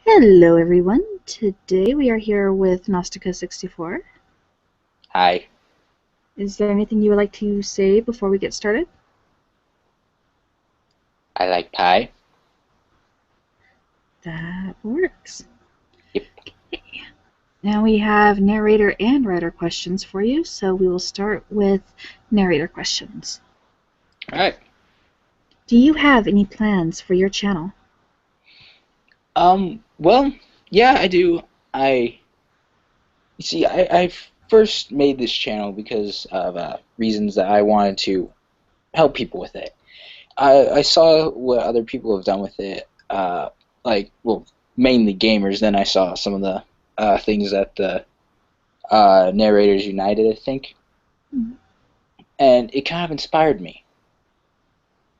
Hello everyone, today we are here with Gnostica64. Hi. Is there anything you would like to say before we get started? I like pie. That works. Yep. Now we have narrator and writer questions for you, so we will start with narrator questions. Alright. Do you have any plans for your channel? Well, yeah, I do. You see, I first made this channel because of reasons that I wanted to help people with it. I saw what other people have done with it, well, mainly gamers. Then I saw some of the things that the Narrators United, I think, Mhm. and it kind of inspired me.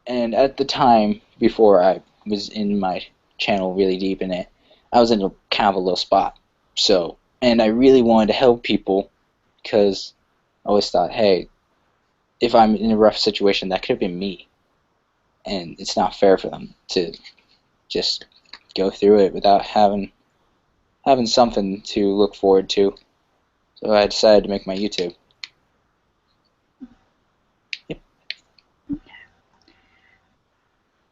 And at the time, before I was in my channel really deep in it, I was in a kind of a low spot. So, and I really wanted to help people because I always thought, hey, if I'm in a rough situation, that could have been me, and it's not fair for them to just go through it without having something to look forward to. So I decided to make my YouTube. Yep.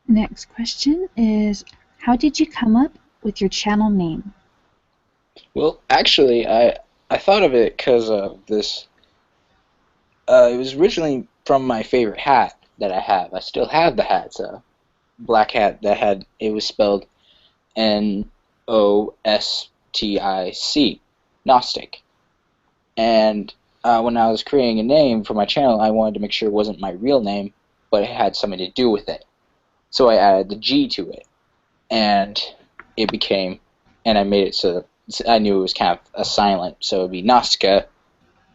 Next question is, how did you come up with your channel name? Well, actually, I thought of it because of this. It was originally from my favorite hat that I have. I still have the hat. It's a black hat that had it was spelled Nosttic, Gnostic. And when I was creating a name for my channel, I wanted to make sure it wasn't my real name, but it had something to do with it. So I added the G to it, and it became, and I made it so I knew it was kind of a silent, so it would be Gnostica.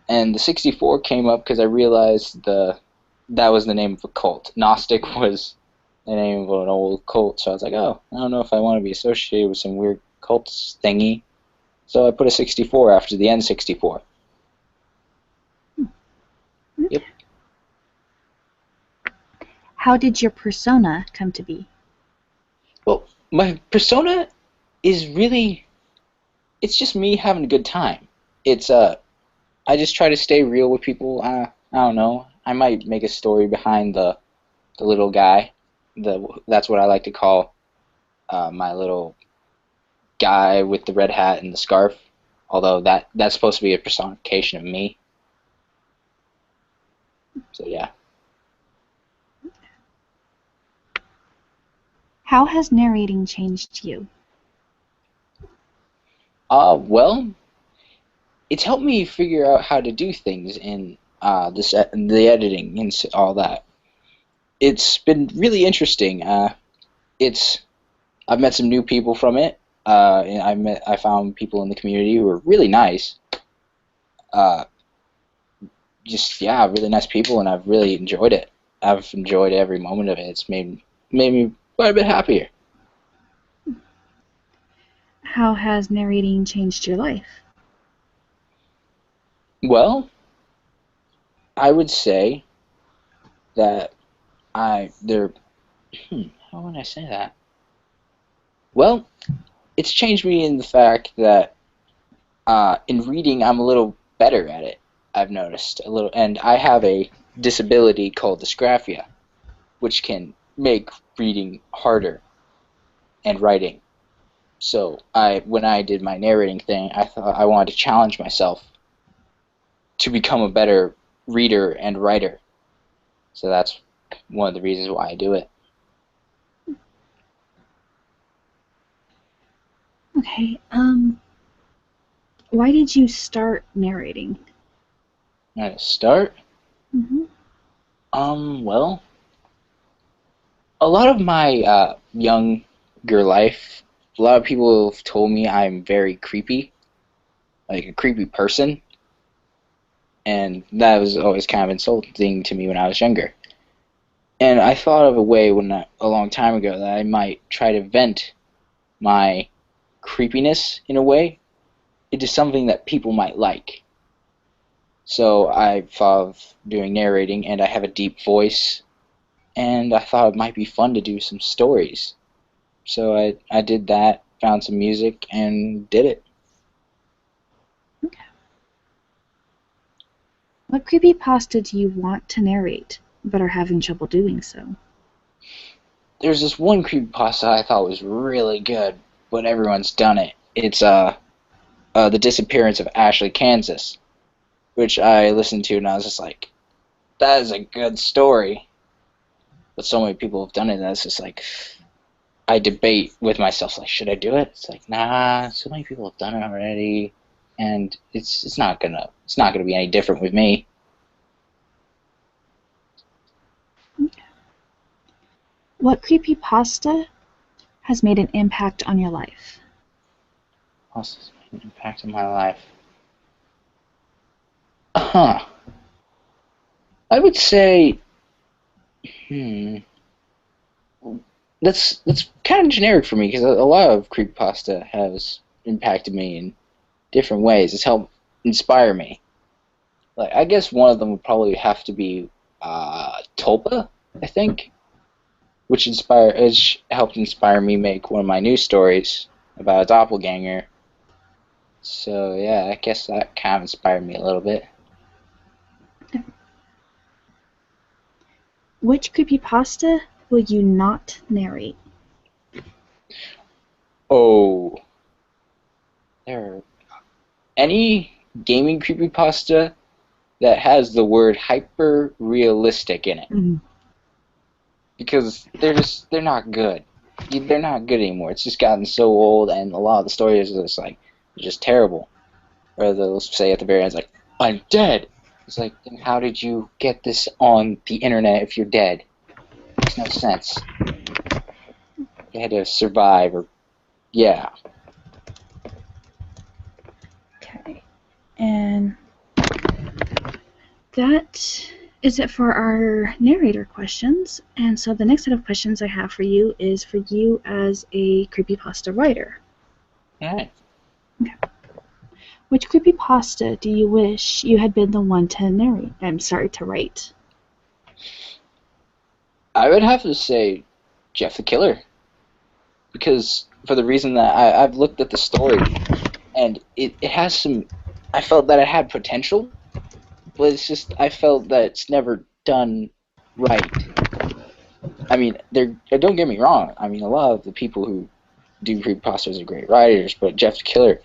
And the 64 came up because I realized that was the name of a cult. Gnostic was the name of an old cult, so I was like, oh, I don't know if I want to be associated with some weird cult thingy. So I put a 64 after the N64. Yep. How did your persona come to be? Well, my persona is really, it's just me having a good time. It's I just try to stay real with people. I don't know. I might make a story behind the little guy. That's what I like to call my little guy with the red hat and the scarf. Although that's supposed to be a personification of me. So yeah. How has narrating changed you? Well, it's helped me figure out how to do things in the editing and all that. It's been really interesting. It's I've met some new people from it. And I found people in the community who are really nice. Uh, just yeah, really nice people, and I've really enjoyed it. I've enjoyed every moment of it. It's made me quite a bit happier. How has narrating changed your life? Well, I would say that I there. How would I say that? Well, it's changed me in the fact that in reading I'm a little better at it. I've noticed a little, and I have a disability called dysgraphia, which can make reading harder and writing. So when I did my narrating thing, I thought I wanted to challenge myself to become a better reader and writer. So that's one of the reasons why I do it. Okay, why did you start narrating? To start, Mm-hmm. well, a lot of my younger life, a lot of people have told me I'm very creepy, like a creepy person, and that was always kind of insulting to me when I was younger. And I thought of a way a long time ago that I might try to vent my creepiness in a way into something that people might like. So I thought of doing narrating, and I have a deep voice, and I thought it might be fun to do some stories. So I did that, found some music and did it. Okay. What creepypasta do you want to narrate, but are having trouble doing so? There's this one creepypasta I thought was really good, but everyone's done it. It's the disappearance of Ashley, Kansas, which I listened to and I was just like, that is a good story. But so many people have done it, and it's just like, I debate with myself, like, should I do it? It's like, nah, so many people have done it already, and it's not gonna be any different with me. Okay. What creepypasta has made an impact on your life? Also, has made an impact on my life. Huh. I would say, that's kind of generic for me because a lot of creepypasta has impacted me in different ways. It's helped inspire me. Like, I guess one of them would probably have to be Tulpa, I think, which helped inspire me make one of my news stories about a doppelganger. So yeah, I guess that kind of inspired me a little bit. Which creepypasta will you not narrate? Oh, there any gaming creepypasta that has the word hyper realistic in it, because they're not good. They're not good anymore. It's just gotten so old, and a lot of the stories are just like just terrible. Or they'll say at the very end, it's like, I'm dead. It's like, then how did you get this on the internet if you're dead? Makes no sense. You had to survive, or yeah. Okay. And that is it for our narrator questions. And so the next set of questions I have for you is for you as a creepypasta writer. Alright. Okay. Which creepypasta do you wish you had been the one to narrate? I'm sorry, to write. I would have to say Jeff the Killer. Because for the reason that I've looked at the story, and it has some. I felt that it had potential, but it's just I felt that it's never done right. I mean, don't get me wrong. I mean, a lot of the people who do creepypastas are great writers, but Jeff the Killer,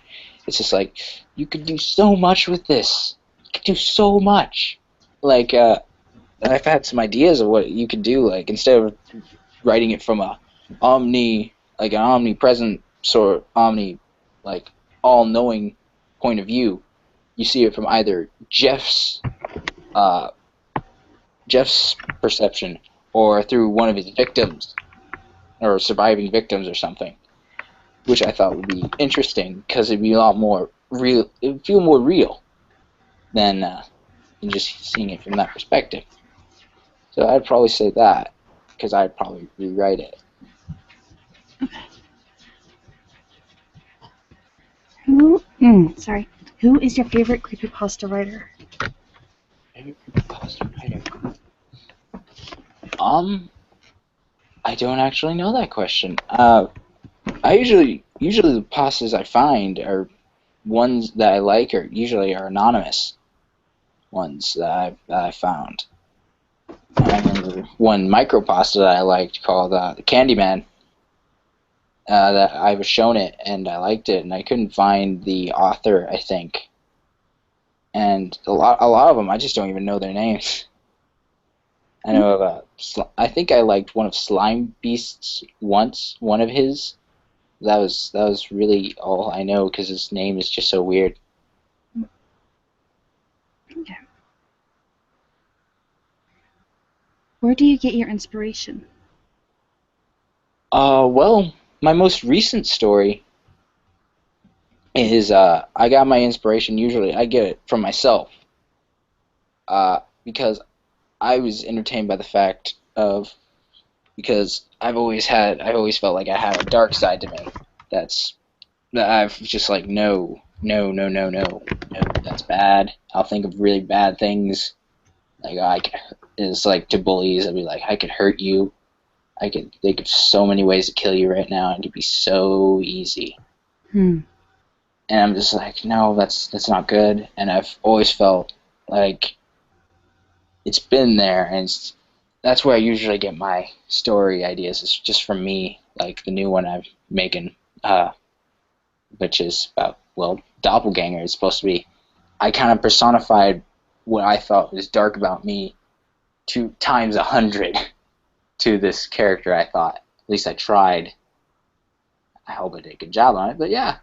it's just like, you could do so much with this. You could do so much. Like, I've had some ideas of what you could do. Like, instead of writing it from an omnipresent sort of like all-knowing point of view, you see it from either Jeff's perception, or through one of his victims, or surviving victims or something, which I thought would be interesting because it'd be a lot more real. It'd feel more real than just seeing it from that perspective. So I'd probably say that, because I'd probably rewrite it. Who is your favorite creepypasta writer? Favorite creepypasta writer? I don't actually know that question. I usually the pastas I find are ones that I like, or usually are anonymous ones that I found. I remember one micropasta that I liked called the Candyman. That I was shown it and I liked it, and I couldn't find the author, I think. And a lot of them I just don't even know their names. I know of I think I liked one of Slime Beast's once, one of his. That was really all I know because his name is just so weird. Okay. Where do you get your inspiration? Well, my most recent story is I got my inspiration. Usually, I get it from myself. Because I was entertained by the fact of, because I've always felt like I had a dark side to me. That I've just like, no, that's bad. I'll think of really bad things. Like, it's like to bullies, I'd be like, I could hurt you. I could think of so many ways to kill you right now, and it could be so easy. Hmm. And I'm just like, no, that's not good. And I've always felt like it's been there, and that's where I usually get my story ideas. It's just from me, like the new one I'm making, which is about, well, doppelganger. It's supposed to be. I kind of personified what I thought was dark about me to times 100 to this character. I thought, at least I tried. I hope I did a good job on it, but yeah.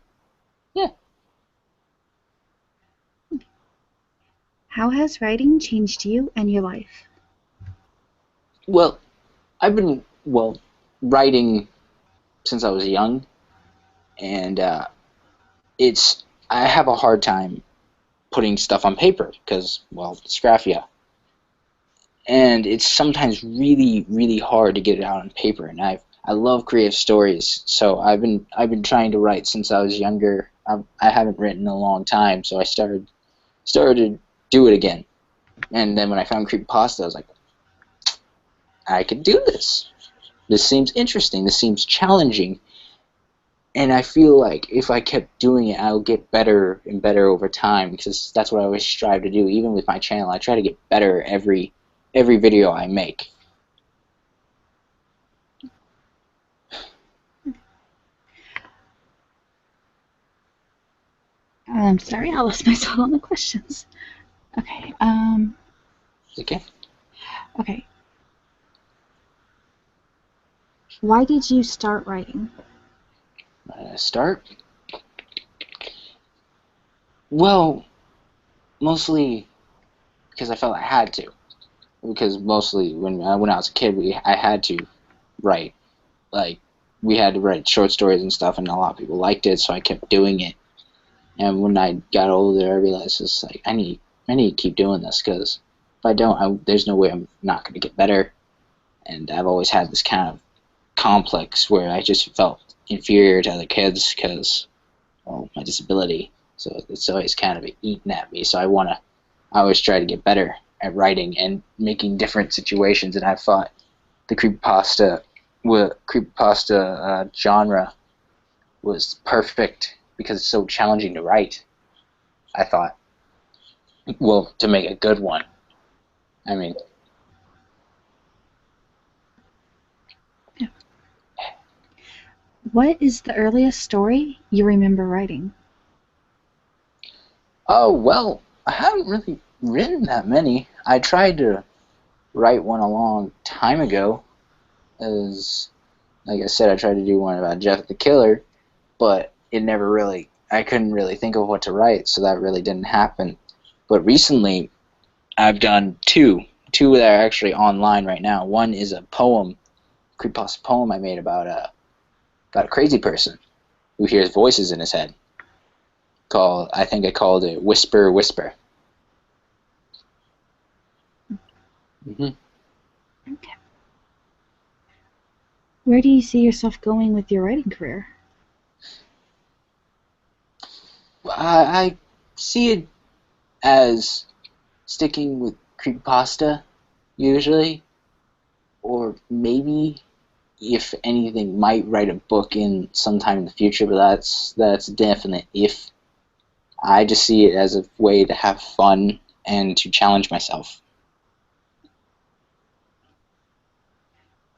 How has writing changed you and your life? Well, I've been writing since I was young, and I have a hard time putting stuff on paper because, well, dysgraphia, and it's sometimes really, really hard to get it out on paper. And I love creative stories, so I've been trying to write since I was younger. I haven't written in a long time, so I started to do it again. And then when I found creepypasta, I was like, I could do this. This seems interesting. This seems challenging. And I feel like if I kept doing it, I'll get better and better over time, because that's what I always strive to do. Even with my channel, I try to get better every video I make. I'm sorry, I lost myself on the questions. Okay. Okay. Okay. Why did you start writing? Start? Well, mostly because I felt I had to. Because mostly when I was a kid, I had to write. Like, we had to write short stories and stuff, and a lot of people liked it, so I kept doing it. And when I got older, I realized it's like I need to keep doing this, because if I don't, there's no way I'm not going to get better. And I've always had this kind of complex where I just felt inferior to other kids because, well, my disability. So it's always kind of eating at me. So I always try to get better at writing and making different situations. And I thought the creepypasta genre was perfect because it's so challenging to write. I thought, well, to make a good one. I mean, What is the earliest story you remember writing? oh, well, I haven't really written that many. I tried to write one a long time ago. As, like I said, I tried to do one about Jeff the Killer, but I couldn't really think of what to write, so that really didn't happen. But recently, I've done two that are actually online right now. One is a poem, creepypasta poem I made about a crazy person who hears voices in his head. I think I called it Whisper Whisper. Mm-hmm. Okay. Where do you see yourself going with your writing career? I see it as sticking with creepypasta, usually, or maybe, if anything, might write a book in sometime in the future, but that's definite if. I just see it as a way to have fun and to challenge myself.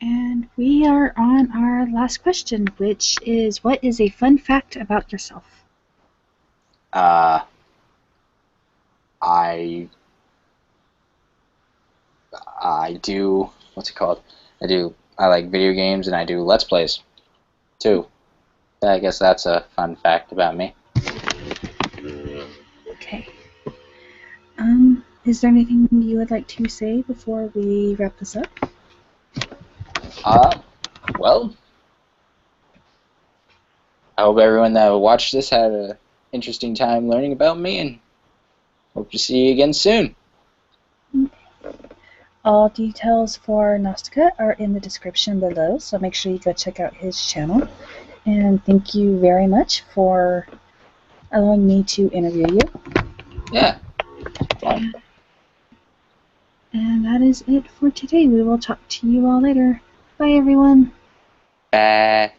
And we are on our last question, which is, what is a fun fact about yourself? Uh, I I do, what's it called? I like video games, and I do Let's Plays too. I guess that's a fun fact about me. Okay. Is there anything you would like to say before we wrap this up? Well, I hope everyone that watched this had an interesting time learning about me, and hope to see you again soon. All details for Gnostica are in the description below, so make sure you go check out his channel. And thank you very much for allowing me to interview you. Yeah. Fun. And that is it for today. We will talk to you all later. Bye, everyone. Bye.